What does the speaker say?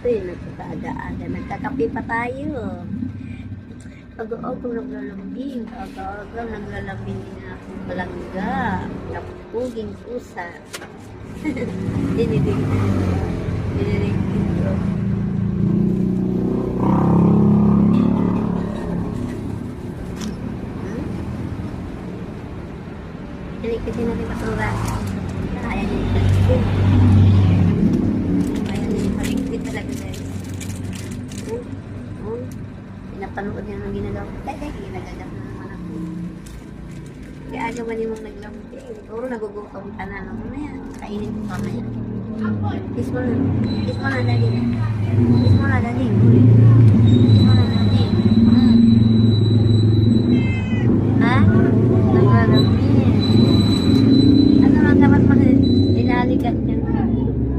dito eh, nagkakaaga-aga. Nagkakape pa tayo. Pag-oogong naglalambing. Pag-oogong naglalambing din akong palangga. Kapuging pusa. Dinidig. Dinidig dito. Ikutin natin patura. Kaya niya ipaligpit. Kaya niya ipaligpit talaga guys. Pinapanood niya ng ginagawa. Teka, ginagagat na naman ako. Kaya agaman yung mga naglambing. Siguro nagugutom ka na. Mamaya, kainin ko mamaya. Kiss mo na. Kiss mo na, daddy. Kiss mo na, daddy.